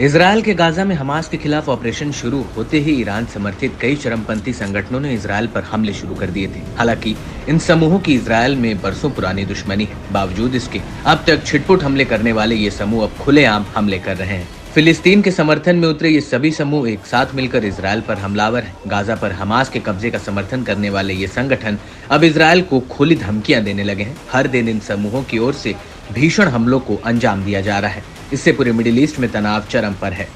Israel के Gaza में Hamas के खिलाफ ऑपरेशन शुरू होते ही ईरान समर्थित कई चरमपंथी संगठनों ने इसराइल पर हमले शुरू कर दिए थे। हालांकि इन समूहों की इसराइल में बरसों पुरानी दुश्मनी है। बावजूद इसके अब तक छिटपुट हमले करने वाले ये समूह अब खुलेआम हमले कर रहे हैं। फिलिस्तीन के समर्थन में उतरे ये सभी समूह एक साथ मिलकर इसराइल पर हमलावर हैं। गाजा पर हमास के कब्जे का समर्थन करने वाले ये संगठन अब इसराइल को खुली धमकियां देने लगे हैं। हर दिन इन समूहों की ओर से भीषण हमलों को अंजाम दिया जा रहा है। इससे पूरे मिडिल ईस्ट में तनाव चरम पर है।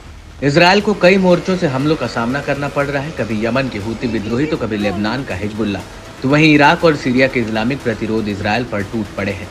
इसराइल को कई मोर्चों से हमलों का सामना करना पड़ रहा है। कभी यमन के हूती विद्रोही तो कभी लेबनान का हिजबुल्लाह, तो वहीं इराक और सीरिया के इस्लामिक प्रतिरोध इसराइल पर टूट पड़े हैं।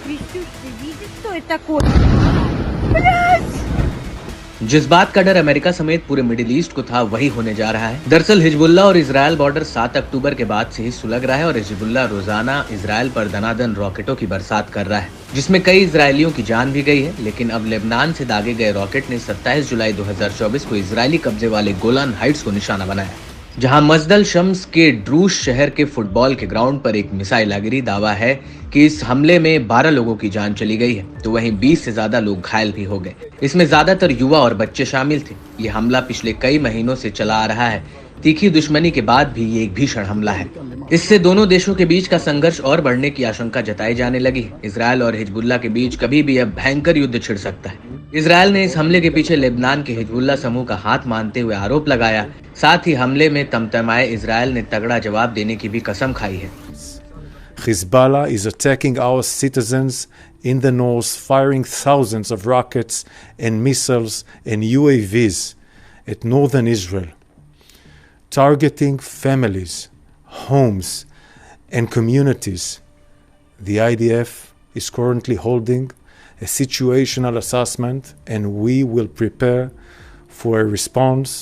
जिस बात का डर अमेरिका समेत पूरे मिडिल ईस्ट को था वही होने जा रहा है। दरअसल हिजबुल्लाह और इजरायल बॉर्डर 7 अक्टूबर के बाद से ही सुलग रहा है और हिजबुल्लाह रोजाना इजरायल पर दनादन रॉकेटों की बरसात कर रहा है, जिसमें कई इजरायलियों की जान भी गई है। लेकिन अब लेबनान से दागे गए रॉकेट ने 27 जुलाई 2024 को इजरायली कब्जे वाले गोलान हाइट्स को निशाना बनाया, जहां मजदल शम्स के ड्रूस शहर के फुटबॉल के ग्राउंड पर एक मिसाइल गिरी। दावा है कि इस हमले में 12 लोगों की जान चली गई है, तो वहीं 20 से ज्यादा लोग घायल भी हो गए। इसमें ज्यादातर युवा और बच्चे शामिल थे। ये हमला पिछले कई महीनों से चला आ रहा है। तीखी दुश्मनी के बाद भी ये एक भीषण हमला है। इससे दोनों देशों के बीच का संघर्ष और बढ़ने की आशंका जताई जाने लगी है। इसराइल और हिजबुल्लाह के बीच कभी भी अब भयंकर युद्ध छिड़ सकता है। इसराइल ने इस हमले के पीछे लेबनान के हिजबुल्लाह समूह का हाथ मानते हुए आरोप लगाया। साथ ही हमले में तमतमाए इसराइल ने तगड़ा जवाब देने की भी कसम खाई है। Hezbollah is attacking our citizens in the north, firing thousands of rockets and missiles and UAVs at northern Israel, targeting families, homes, and communities. The IDF is currently holding a situational assessment, and we will prepare for a response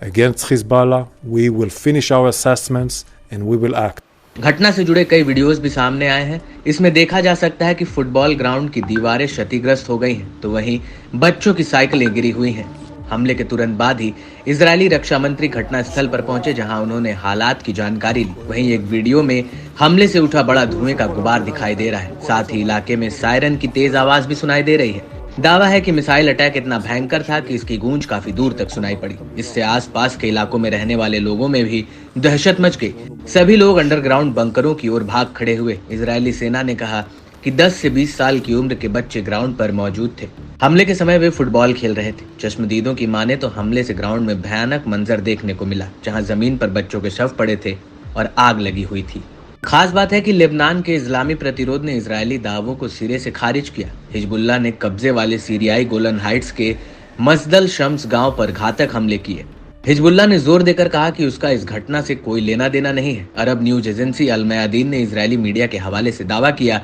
against Hezbollah. We will finish our assessments and we will act. घटना से जुड़े कई videos भी सामने आए हैं। इसमें देखा जा सकता है कि फुटबॉल ग्राउंड की दीवारें क्षतिग्रस्त हो गई हैं, तो वहीं बच्चों की साइकिलें गिरी हुई हैं। हमले के तुरंत बाद ही इजरायली रक्षा मंत्री घटनास्थल पर पहुंचे, जहां उन्होंने हालात की जानकारी ली। वहीं एक वीडियो में हमले से उठा बड़ा धुएं का गुबार दिखाई दे रहा है। साथ ही इलाके में सायरन की तेज आवाज भी सुनाई दे रही है। दावा है कि मिसाइल अटैक इतना भयंकर था कि इसकी गूंज काफी दूर तक सुनाई पड़ी। इससे आसपास के इलाकों में रहने वाले लोगों में भी दहशत मच गई। सभी लोग अंडरग्राउंड बंकरों की ओर भाग खड़े हुए। इजरायली सेना ने कहा कि 10 से 20 साल की उम्र के बच्चे ग्राउंड पर मौजूद थे। हमले के समय वे फुटबॉल खेल रहे थे। चश्मदीदों की माने तो हमले से ग्राउंड में भयानक मंजर देखने को मिला, जहां जमीन पर बच्चों के शव पड़े थे और आग लगी हुई थी। खास बात है कि लेबनान के इस्लामी प्रतिरोध ने इजरायली दावों को सिरे से खारिज किया। हिजबुल्लाह ने कब्जे वाले सीरियाई गोलन हाइट्स के मजदल शम्स गांव पर घातक हमले किए। हिजबुल्लाह ने जोर देकर कहा कि उसका इस घटना से कोई लेना देना नहीं है। अरब न्यूज एजेंसी अल मयादीन ने इजरायली मीडिया के हवाले से दावा किया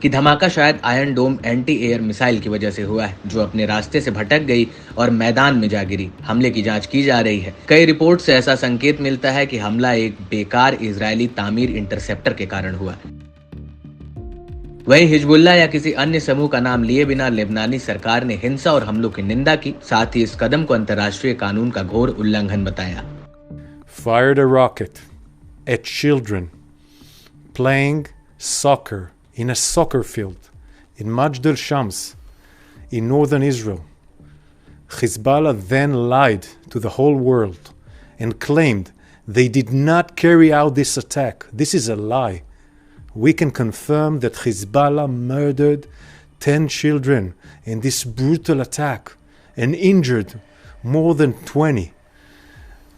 कि धमाका शायद आयरन डोम एंटी एयर मिसाइल की वजह से हुआ है, जो अपने रास्ते से भटक गई और मैदान में जा गिरी। हमले की जांच की जा रही है। कई रिपोर्ट से ऐसा संकेत मिलता है कि हमला एक बेकार इजरायली तामीर इंटरसेप्टर के कारण हुआ। वहीं हिजबुल्लाह या किसी अन्य समूह का नाम लिए बिना लेबनानी सरकार ने हिंसा और हमलों की निंदा की। साथ ही इस कदम को अंतर्राष्ट्रीय कानून का घोर उल्लंघन बताया। Fired a rocket at children playing soccer in a soccer field in Majd al-Shams in northern Israel. Hezbollah then lied to the whole world and claimed they did not carry out this attack. This is a lie. We can confirm that Hezbollah murdered 10 children in this brutal attack and injured more than 20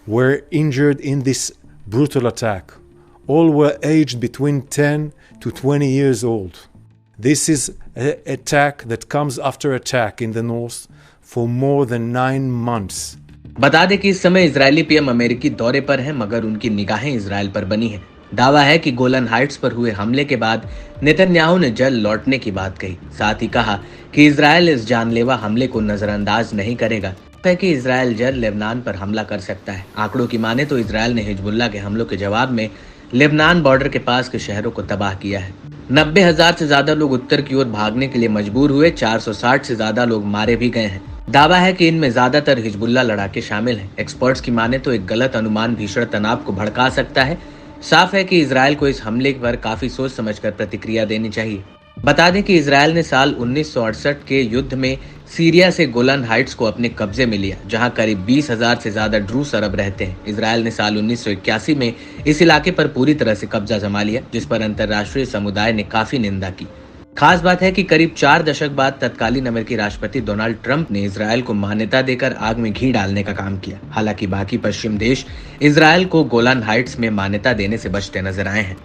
were injured in this brutal attack. All were aged between 10 to 20 years old. This is an attack that comes after attack in the north for more than 9 months. बता दें कि इस समय Israeli PM अमेरिकी दौरे पर हैं, मगर उनकी निगाहें इजरायल पर बनी हैं। दावा है कि गोलन हाइट्स पर हुए हमले के बाद नेतन्याहू ने जल्द लौटने की बात कही। साथ ही कहा कि इजरायल इस जानलेवा हमले को नजरअंदाज नहीं करेगा, है कि इजरायल जल्द लेबनान पर हमला कर सकता है। आंकड़ों की माने तो इजरायल ने हिजबुल्लाह के हमलों के जवाब में लेबनान बॉर्डर के पास के शहरों को तबाह किया है। 90,000 से ज्यादा लोग उत्तर की ओर भागने के लिए मजबूर हुए। 460 से ज्यादा लोग मारे भी गए हैं। दावा है कि इनमें ज्यादातर हिजबुल्लाह लड़ाके शामिल हैं। एक्सपर्ट्स की माने तो एक गलत अनुमान भीषण तनाव को भड़का सकता है। साफ है कि इजरायल को इस हमले पर काफी सोच समझकर प्रतिक्रिया देनी चाहिए। बता दें कि इजरायल ने साल 1968 के युद्ध में सीरिया से गोलन हाइट्स को अपने कब्जे में लिया, जहां करीब 20,000 से ज्यादा ड्रूस अरब रहते हैं। इजरायल ने साल 1981 में इस इलाके पर पूरी तरह से कब्जा जमा लिया, जिस पर अंतर्राष्ट्रीय समुदाय ने काफी निंदा की। खास बात है कि करीब 4 दशक बाद तत्कालीन अमेरिकी राष्ट्रपति डोनाल्ड ट्रंप ने इजरायल को मान्यता देकर आग में घी डालने का काम किया। हालांकि बाकी पश्चिम देश इजरायल को गोलान हाइट्स में मान्यता देने से बचते नजर आए हैं।